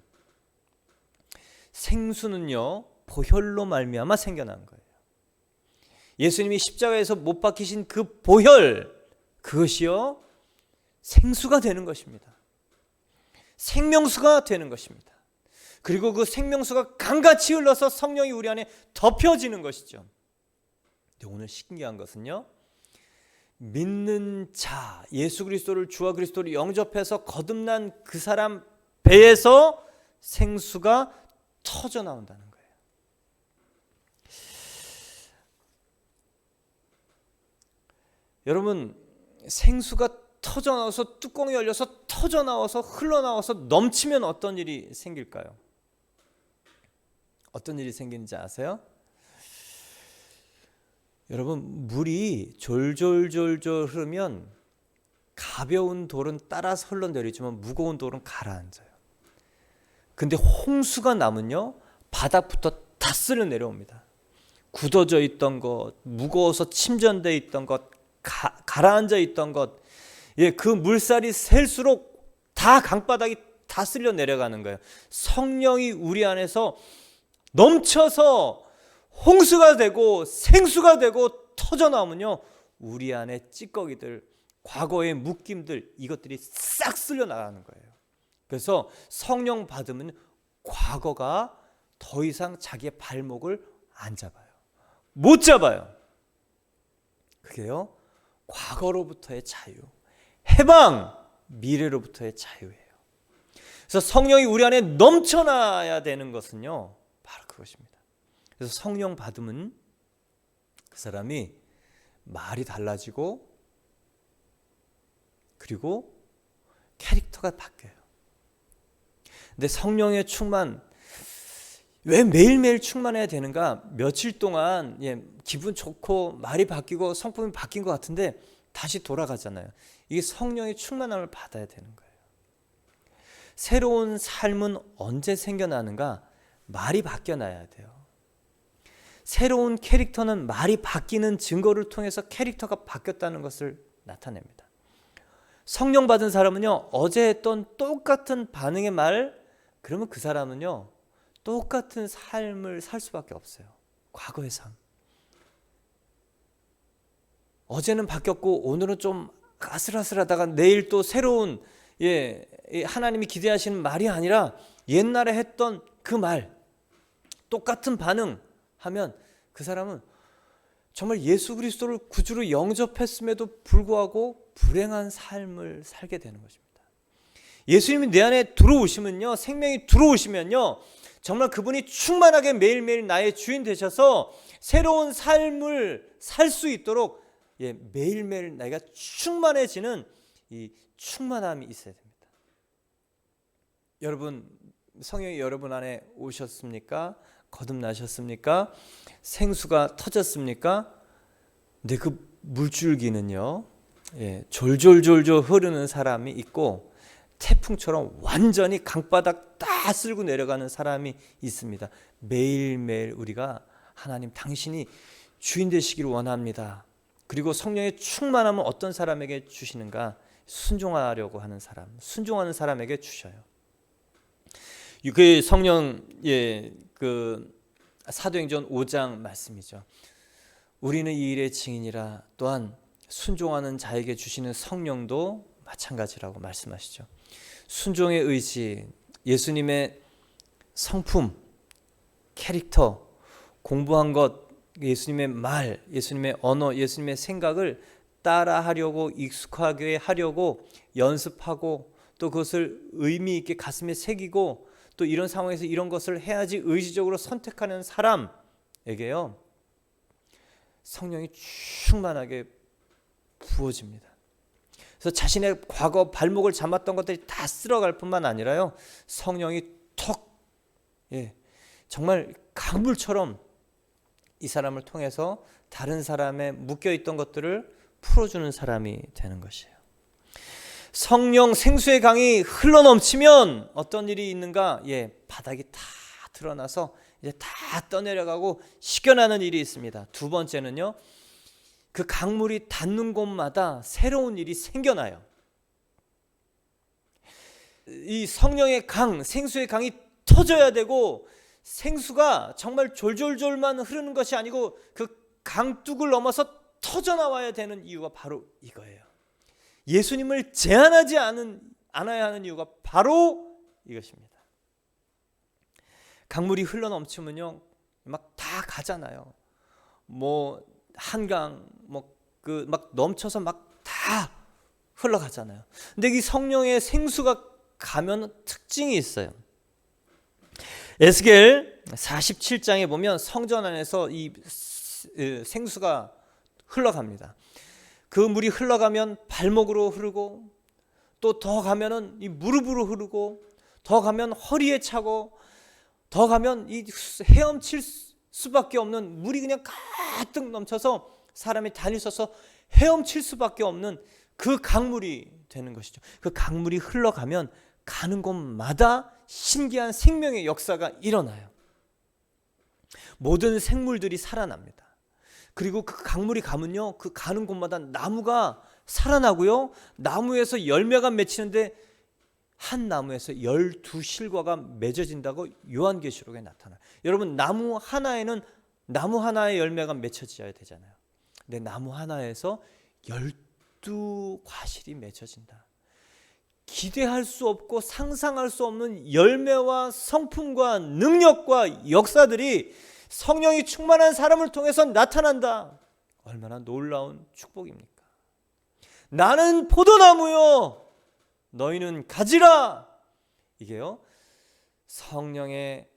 생수는요 보혈로 말미암아 생겨난 거예요. 예수님이 십자가에서 못 박히신 그 보혈, 그것이요 생수가 되는 것입니다. 생명수가 되는 것입니다. 그리고 그 생명수가 강같이 흘러서 성령이 우리 안에 덮여지는 것이죠. 근데 오늘 신기한 것은요, 믿는 자, 예수 그리스도를 주와 그리스도를 영접해서 거듭난 그 사람 배에서 생수가 터져 나온다는 거예요. 여러분, 생수가 터져 나와서 뚜껑이 열려서 터져 나와서 흘러나와서 넘치면 어떤 일이 생길까요? 어떤 일이 생기는지 아세요? 여러분, 물이 졸졸졸졸 흐르면 가벼운 돌은 따라서 흘러내리지만 무거운 돌은 가라앉아요. 근데 홍수가 나면요 바닥부터 다 쓸려 내려옵니다. 굳어져 있던 것, 무거워서 침전되어 있던 것, 가라앉아 있던 것, 그 물살이 셀수록 다 강바닥이 다 쓸려 내려가는 거예요. 성령이 우리 안에서 넘쳐서 홍수가 되고 생수가 되고 터져 나오면요 우리 안에 찌꺼기들, 과거의 묶임들, 이것들이 싹 쓸려 나가는 거예요. 그래서 성령 받으면 과거가 더 이상 자기의 발목을 안 잡아요. 못 잡아요. 그게요 과거로부터의 자유, 해방, 미래로부터의 자유예요. 그래서 성령이 우리 안에 넘쳐나야 되는 것은요 바로 그것입니다. 그래서 성령 받으면 그 사람이 말이 달라지고 그리고 캐릭터가 바뀌어요. 근데 성령의 충만, 왜 매일매일 충만해야 되는가? 며칠 동안 기분 좋고 말이 바뀌고 성품이 바뀐 것 같은데 다시 돌아가잖아요. 이게 성령의 충만함을 받아야 되는 거예요. 새로운 삶은 언제 생겨나는가? 말이 바뀌어나야 돼요. 새로운 캐릭터는 말이 바뀌는 증거를 통해서 캐릭터가 바뀌었다는 것을 나타냅니다. 성령 받은 사람은요 어제 했던 똑같은 반응의 말, 그러면 그 사람은요 똑같은 삶을 살 수밖에 없어요. 과거의 삶. 어제는 바뀌었고 오늘은 좀 아슬아슬하다가 내일 또 새로운 하나님이 기대하시는 말이 아니라 옛날에 했던 그 말, 똑같은 반응하면 그 사람은 정말 예수 그리스도를 구주로 영접했음에도 불구하고 불행한 삶을 살게 되는 것입니다. 예수님이 내 안에 들어오시면요, 생명이 들어오시면요, 정말 그분이 충만하게 매일매일 나의 주인 되셔서 새로운 삶을 살 수 있도록 매일매일 나이가 충만해지는 이 충만함이 있어야 됩니다. 여러분, 성령이 여러분 안에 오셨습니까? 거듭나셨습니까? 생수가 터졌습니까? 근데 그 물줄기는요 졸졸졸졸 흐르는 사람이 있고 태풍처럼 완전히 강바닥 다 쓸고 내려가는 사람이 있습니다. 매일매일 우리가 하나님 당신이 주인 되시기를 원합니다. 그리고 성령의 충만함은 어떤 사람에게 주시는가? 순종하려고 하는 사람, 순종하는 사람에게 주셔요. 그 성령 그 사도행전 5장 말씀이죠. 우리는 이 일의 증인이라. 또한 순종하는 자에게 주시는 성령도 마찬가지라고 말씀하시죠. 순종의 의지, 예수님의 성품, 캐릭터, 공부한 것, 예수님의 말, 예수님의 언어, 예수님의 생각을 따라하려고 익숙하게 하려고 연습하고 또 그것을 의미 있게 가슴에 새기고 또 이런 상황에서 이런 것을 해야지 의지적으로 선택하는 사람에게요, 성령이 충만하게 부어집니다. 그래서 자신의 과거 발목을 잡았던 것들이 다 쓸어갈 뿐만 아니라요, 성령이 턱, 정말 강물처럼 이 사람을 통해서 다른 사람의 묶여있던 것들을 풀어주는 사람이 되는 것이에요. 성령 생수의 강이 흘러넘치면 어떤 일이 있는가? 바닥이 다 드러나서 이제 다 떠내려가고 식겨나는 일이 있습니다. 두 번째는요, 그 강물이 닿는 곳마다 새로운 일이 생겨나요. 이 성령의 강, 생수의 강이 터져야 되고, 생수가 정말 졸졸졸만 흐르는 것이 아니고 그 강둑을 넘어서 터져 나와야 되는 이유가 바로 이거예요. 예수님을 제한하지 않아야 하는 이유가 바로 이것입니다. 강물이 흘러넘치면요, 막 다 가잖아요. 뭐 한강 막 넘쳐서 막 다 흘러가잖아요. 근데 이 성령의 생수가 가면 특징이 있어요. 에스겔 47장에 보면 성전 안에서 이 생수가 흘러갑니다. 그 물이 흘러가면 발목으로 흐르고, 또 더 가면은 이 무릎으로 흐르고, 더 가면 허리에 차고, 더 가면 이 헤엄칠 수밖에 없는, 물이 그냥 가득 넘쳐서 사람이 다닐 수 없어서 헤엄칠 수밖에 없는 그 강물이 되는 것이죠. 그 강물이 흘러가면 가는 곳마다 신기한 생명의 역사가 일어나요. 모든 생물들이 살아납니다. 그리고 그 강물이 가면요, 그 가는 곳마다 나무가 살아나고요, 나무에서 열매가 맺히는데 한 나무에서 12실과가 맺어진다고 요한계시록에 나타나요. 여러분, 나무 하나의 열매가 맺혀져야 되잖아요. 근데 나무 하나에서 12과실이 맺혀진다. 기대할 수 없고 상상할 수 없는 열매와 성품과 능력과 역사들이 성령이 충만한 사람을 통해서 나타난다. 얼마나 놀라운 축복입니까? 나는 포도나무요, 너희는 가지라. 이게요, 성령의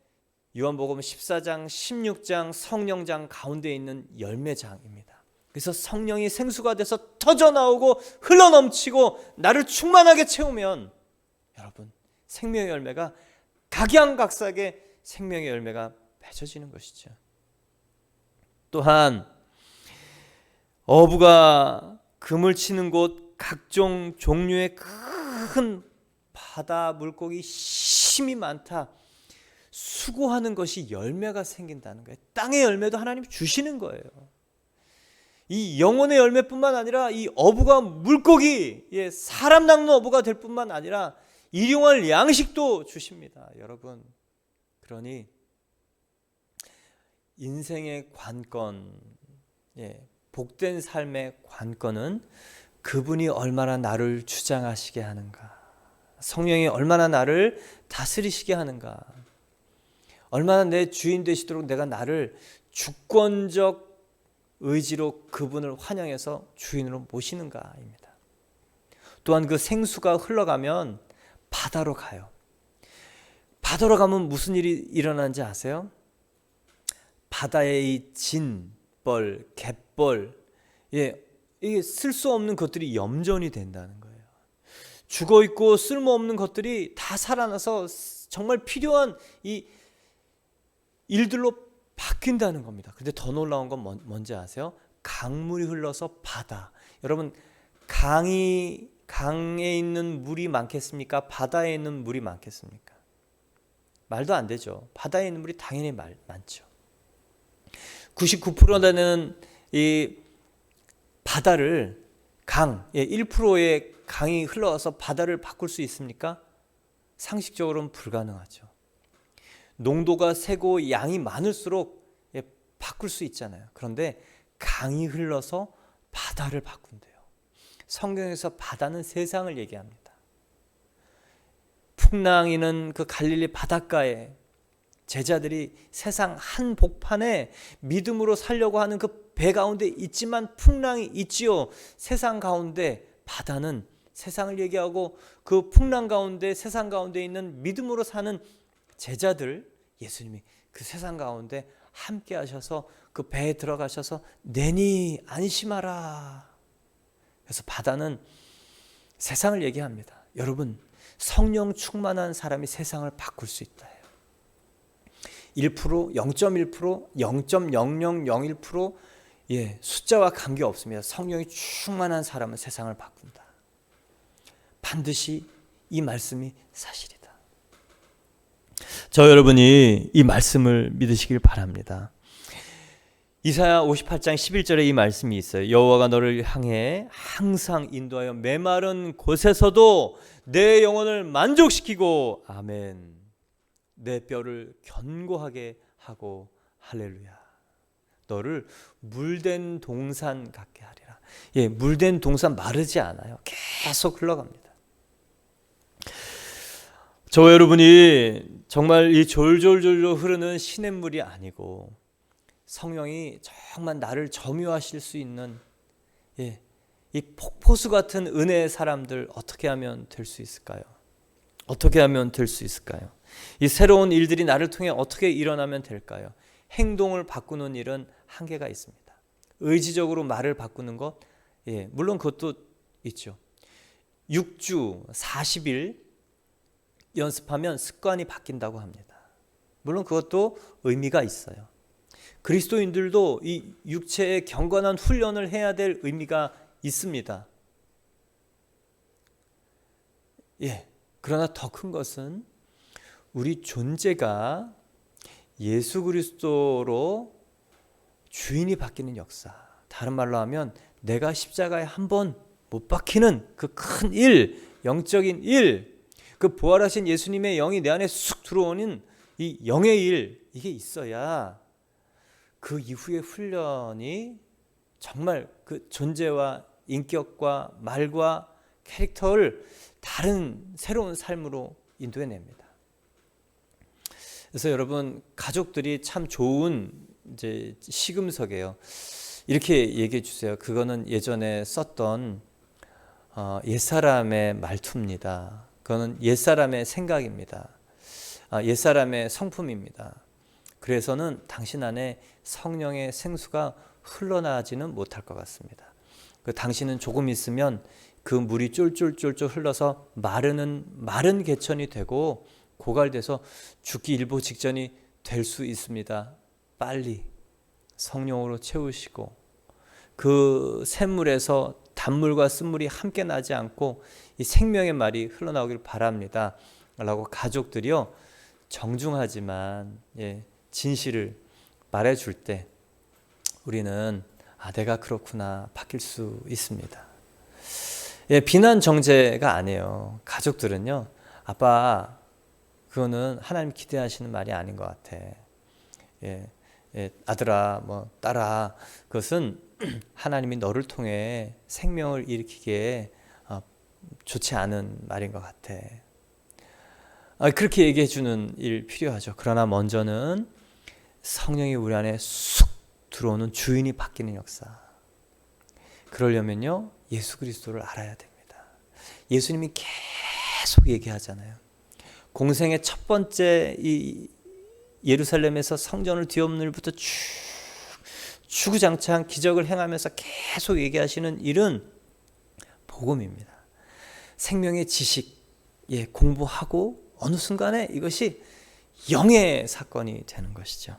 요한복음 14장 16장 성령장 가운데 있는 열매장입니다. 그래서 성령이 생수가 돼서 터져나오고 흘러넘치고 나를 충만하게 채우면, 여러분, 생명의 열매가 각양각색의 생명의 열매가 맺어지는 것이죠. 또한 어부가 그물 치는 곳, 각종 종류의 큰 바다 물고기 힘이 많다, 수고하는 것이 열매가 생긴다는 거예요. 땅의 열매도 하나님이 주시는 거예요. 이 영혼의 열매뿐만 아니라 이 어부가 물고기, 사람 낚는 어부가 될 뿐만 아니라 일용할 양식도 주십니다. 여러분, 그러니 인생의 관건, 복된 삶의 관건은 그분이 얼마나 나를 주장하시게 하는가, 성령이 얼마나 나를 다스리시게 하는가, 얼마나 내 주인 되시도록 내가 나를 주권적 의지로 그분을 환영해서 주인으로 모시는가입니다. 또한 그 생수가 흘러가면 바다로 가요. 바다로 가면 무슨 일이 일어나는지 아세요? 바다의 이 진벌, 갯벌, 이게 쓸 수 없는 것들이 염전이 된다는 거예요. 죽어있고 쓸모없는 것들이 다 살아나서 정말 필요한 이 일들로 바뀐다는 겁니다. 근데 더 놀라운 건 뭔지 아세요? 강물이 흘러서 바다. 여러분, 강에 있는 물이 많겠습니까? 바다에 있는 물이 많겠습니까? 말도 안 되죠. 바다에 있는 물이 당연히 많죠. 99% 되는 이 바다를 1%의 강이 흘러와서 바다를 바꿀 수 있습니까? 상식적으로는 불가능하죠. 농도가 세고 양이 많을수록 바꿀 수 있잖아요. 그런데 강이 흘러서 바다를 바꾼대요. 성경에서 바다는 세상을 얘기합니다. 풍랑이는 그 갈릴리 바닷가에 제자들이 세상 한복판에 믿음으로 살려고 하는 그 배 가운데 있지만 풍랑이 있지요. 세상 가운데 바다는 세상을 얘기하고 그 풍랑 가운데 세상 가운데 있는 믿음으로 사는 제자들, 예수님이 그 세상 가운데 함께 하셔서 그 배에 들어가셔서 내니 안심하라. 그래서 바다는 세상을 얘기합니다. 여러분, 성령 충만한 사람이 세상을 바꿀 수 있다. 1%, 0.1%, 0.0001% 숫자와 관계없습니다. 성령이 충만한 사람은 세상을 바꾼다. 반드시 이 말씀이 사실이다. 저 여러분이 이 말씀을 믿으시길 바랍니다. 이사야 58장 11절에 이 말씀이 있어요. 여호와가 너를 향해 항상 인도하여 메마른 곳에서도 내 영혼을 만족시키고 아멘. 내 뼈를 견고하게 하고 할렐루야. 너를 물된 동산 같게 하리라. 물된 동산 마르지 않아요. 계속 흘러갑니다. 저 여러분이 정말 이 졸졸졸 흐르는 시냇물이 아니고 성령이 정말 나를 점유하실 수 있는 이 폭포수 같은 은혜의 사람들 어떻게 하면 될 수 있을까요? 어떻게 하면 될 수 있을까요? 이 새로운 일들이 나를 통해 어떻게 일어나면 될까요? 행동을 바꾸는 일은 한계가 있습니다. 의지적으로 말을 바꾸는 것, 물론 그것도 있죠. 6주 40일 연습하면 습관이 바뀐다고 합니다. 물론 그것도 의미가 있어요. 그리스도인들도 이 육체의 경건한 훈련을 해야 될 의미가 있습니다. 그러나 더 큰 것은 우리 존재가 예수 그리스도로 주인이 바뀌는 역사. 다른 말로 하면 내가 십자가에 한 번 못 박히는 그 큰 일, 영적인 일, 그 부활하신 예수님의 영이 내 안에 쑥 들어오는 이 영의 일, 이게 있어야 그 이후의 훈련이 정말 그 존재와 인격과 말과 캐릭터를 다른 새로운 삶으로 인도해냅니다. 그래서 여러분, 가족들이 참 좋은 이제 시금석이에요. 이렇게 얘기해 주세요. 그거는 예전에 썼던 옛사람의 말투입니다. 그거는 옛사람의 생각입니다. 옛사람의 성품입니다. 그래서는 당신 안에 성령의 생수가 흘러나지는 못할 것 같습니다. 당신은 조금 있으면 그 물이 쫄쫄쫄쫄 흘러서 마른 개천이 되고 고갈돼서 죽기 일보 직전이 될 수 있습니다. 빨리 성령으로 채우시고 그 샘물에서 단물과 쓴물이 함께 나지 않고 이 생명의 말이 흘러나오길 바랍니다. 라고 가족들이요, 정중하지만 진실을 말해줄 때 우리는 내가 그렇구나 바뀔 수 있습니다. 비난 정죄가 아니에요. 가족들은요, 아빠 그거는 하나님 기대하시는 말이 아닌 것 같아. 아들아, 딸아, 그것은 하나님이 너를 통해 생명을 일으키기에 좋지 않은 말인 것 같아. 그렇게 얘기해 주는 일 필요하죠. 그러나 먼저는 성령이 우리 안에 쑥 들어오는 주인이 바뀌는 역사. 그러려면요, 예수 그리스도를 알아야 됩니다. 예수님이 계속 얘기하잖아요. 공생의 첫 번째 이 예루살렘에서 성전을 뒤엎는 일부터 주구장창 기적을 행하면서 계속 얘기하시는 일은 복음입니다. 생명의 지식, 공부하고 어느 순간에 이것이 영의 사건이 되는 것이죠.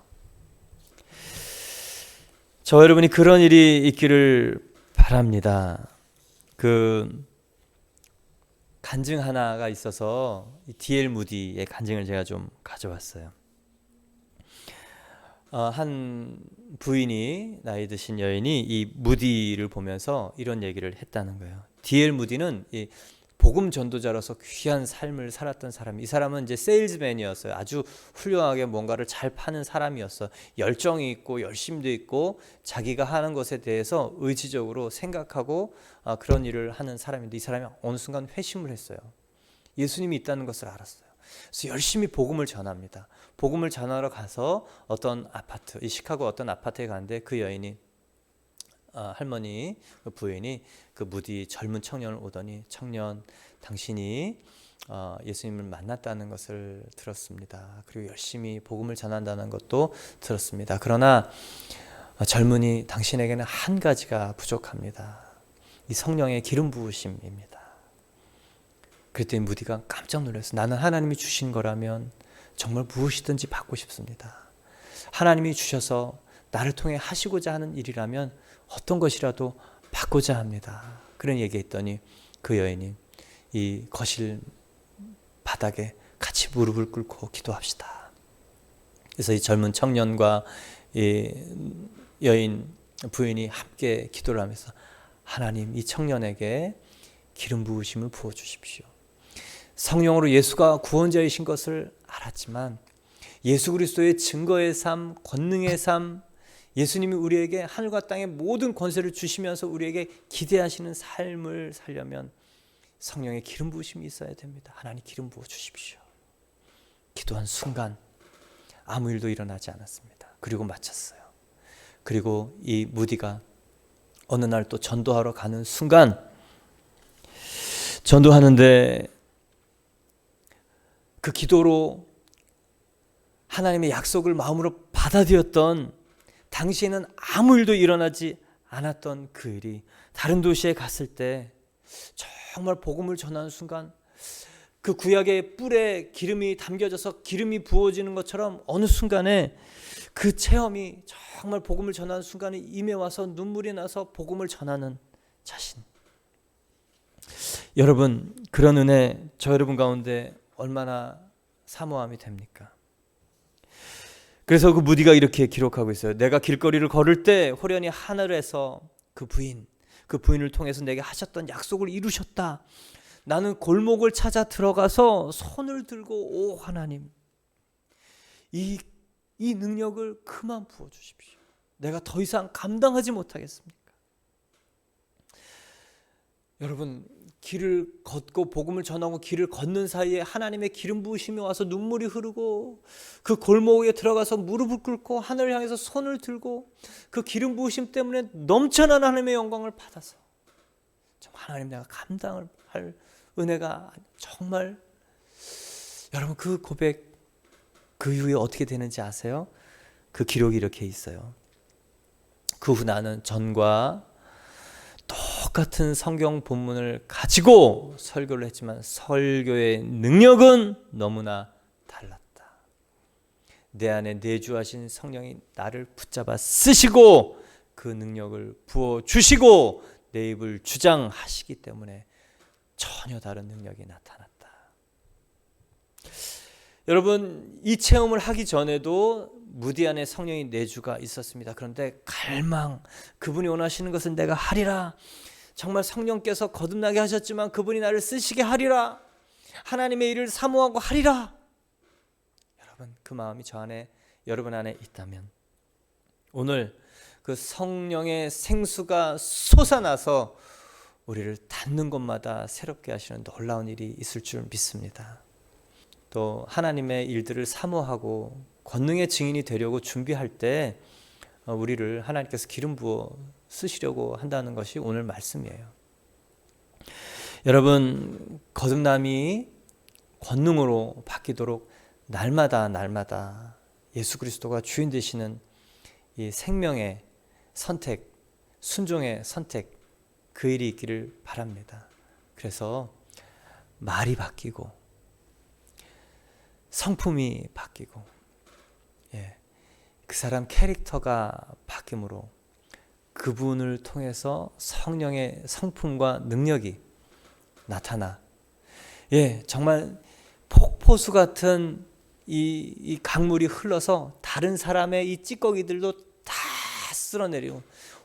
저 여러분이 그런 일이 있기를 바랍니다. 그 간증 하나가 있어서 D.L. 무디의 간증을 제가 좀 가져왔어요. 한 부인이, 나이 드신 여인이 이 무디를 보면서 이런 얘기를 했다는 거예요. D.L. 무디는 이 복음 전도자로서 귀한 삶을 살았던 사람. 이 사람은 이제 세일즈맨이었어요. 아주 훌륭하게 뭔가를 잘 파는 사람이었어. 열정이 있고 열심도 있고 자기가 하는 것에 대해서 의지적으로 생각하고 그런 일을 하는 사람인데, 이 사람이 어느 순간 회심을 했어요. 예수님이 있다는 것을 알았어요. 그래서 열심히 복음을 전합니다. 복음을 전하러 가서 어떤 아파트, 이 시카고 어떤 아파트에 가는데 그 여인이 할머니, 그 부인이 그 무디 젊은 청년을 오더니 청년, 당신이 예수님을 만났다는 것을 들었습니다. 그리고 열심히 복음을 전한다는 것도 들었습니다. 그러나 젊은이, 당신에게는 한 가지가 부족합니다. 이 성령의 기름 부으심입니다. 그랬더니 무디가 깜짝 놀랐어요. 나는 하나님이 주신 거라면 정말 무엇이든지 받고 싶습니다. 하나님이 주셔서 나를 통해 하시고자 하는 일이라면 어떤 것이라도 받고자 합니다. 그런 얘기했더니 그 여인이 이 거실 바닥에 같이 무릎을 꿇고 기도합시다. 그래서 이 젊은 청년과 이 여인 부인이 함께 기도를 하면서 하나님, 이 청년에게 기름 부으심을 부어 주십시오. 성령으로 예수가 구원자이신 것을 알았지만 예수 그리스도의 증거의 삶, 권능의 삶, 예수님이 우리에게 하늘과 땅의 모든 권세를 주시면서 우리에게 기대하시는 삶을 살려면 성령의 기름 부으심이 있어야 됩니다. 하나님 기름 부어 주십시오. 기도한 순간 아무 일도 일어나지 않았습니다. 그리고 마쳤어요. 그리고 이 무디가 어느 날 또 전도하러 가는 순간, 전도하는데 그 기도로 하나님의 약속을 마음으로 받아들였던, 당시에는 아무 일도 일어나지 않았던 그 일이 다른 도시에 갔을 때 정말 복음을 전하는 순간 그 구약의 뿔에 기름이 담겨져서 기름이 부어지는 것처럼 어느 순간에 그 체험이 정말 복음을 전하는 순간에 임해와서 눈물이 나서 복음을 전하는 자신. 여러분, 그런 은혜 저 여러분 가운데 얼마나 사모함이 됩니까? 그래서 그 무디가 이렇게 기록하고 있어요. 내가 길거리를 걸을 때 호련히 하늘에서 그 부인을 통해서 내게 하셨던 약속을 이루셨다. 나는 골목을 찾아 들어가서 손을 들고 오 하나님, 이 능력을 그만 부어주십시오. 내가 더 이상 감당하지 못하겠습니까? 여러분, 길을 걷고 복음을 전하고 길을 걷는 사이에 하나님의 기름 부으심이 와서 눈물이 흐르고 그 골목에 들어가서 무릎을 꿇고 하늘을 향해서 손을 들고 그 기름 부으심 때문에 넘쳐나는 하나님의 영광을 받아서 정말 하나님, 내가 감당을 할 은혜가 정말, 여러분 그 고백 그 이후에 어떻게 되는지 아세요? 그 기록이 이렇게 있어요. 그 후 나는 전과 똑같은 성경 본문을 가지고 설교를 했지만 설교의 능력은 너무나 달랐다. 내 안에 내주하신 성령이 나를 붙잡아 쓰시고 그 능력을 부어주시고 내 입을 주장하시기 때문에 전혀 다른 능력이 나타났다. 여러분, 이 체험을 하기 전에도 무디 안에 성령의 내주가 있었습니다. 그런데 갈망, 그분이 원하시는 것은 내가 하리라. 정말 성령께서 거듭나게 하셨지만 그분이 나를 쓰시게 하리라. 하나님의 일을 사모하고 하리라. 여러분, 그 마음이 저 안에, 여러분 안에 있다면 오늘 그 성령의 생수가 솟아나서 우리를 닿는 곳마다 새롭게 하시는 놀라운 일이 있을 줄 믿습니다. 또 하나님의 일들을 사모하고 권능의 증인이 되려고 준비할 때 우리를 하나님께서 기름 부어 쓰시려고 한다는 것이 오늘 말씀이에요. 여러분, 거듭남이 권능으로 바뀌도록 날마다 예수 그리스도가 주인 되시는 이 생명의 선택, 순종의 선택, 그 일이 있기를 바랍니다. 그래서 말이 바뀌고 성품이 바뀌고 그 사람 캐릭터가 바뀜으로 그분을 통해서 성령의 성품과 능력이 나타나 정말 폭포수 같은 이 강물이 흘러서 다른 사람의 이 찌꺼기들도 다 쓸어내리고,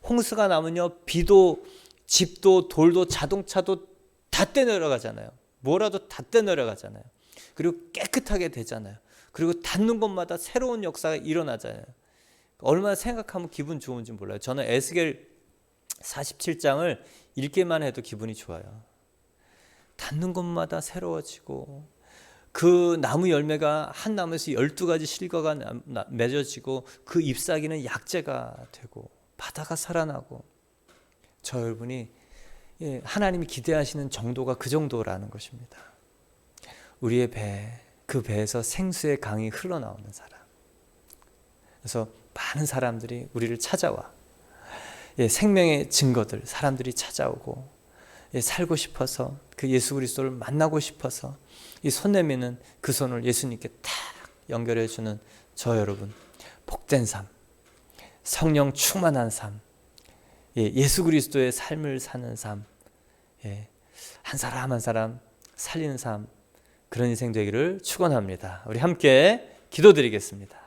홍수가 나면요 비도 집도 돌도 자동차도 다 떼내려가잖아요. 뭐라도 다 떼내려가잖아요. 그리고 깨끗하게 되잖아요. 그리고 닿는 곳마다 새로운 역사가 일어나잖아요. 얼마나 생각하면 기분 좋은지 몰라요. 저는 에스겔 47장을 읽기만 해도 기분이 좋아요. 닿는 곳마다 새로워지고 그 나무 열매가 한 나무에서 12가지 실과가 맺어지고 그 잎사귀는 약재가 되고 바다가 살아나고, 저 여러분이 하나님이 기대하시는 정도가 그 정도라는 것입니다. 우리의 배, 그 배에서 생수의 강이 흘러나오는 사람. 그래서 많은 사람들이 우리를 찾아와 생명의 증거들, 사람들이 찾아오고 살고 싶어서 그 예수 그리스도를 만나고 싶어서 이 손 내미는 그 손을 예수님께 탁 연결해 주는 저 여러분, 복된 삶, 성령 충만한 삶, 예수 그리스도의 삶을 사는 삶, 한 사람 한 사람 살리는 삶, 그런 인생 되기를 축원합니다. 우리 함께 기도드리겠습니다.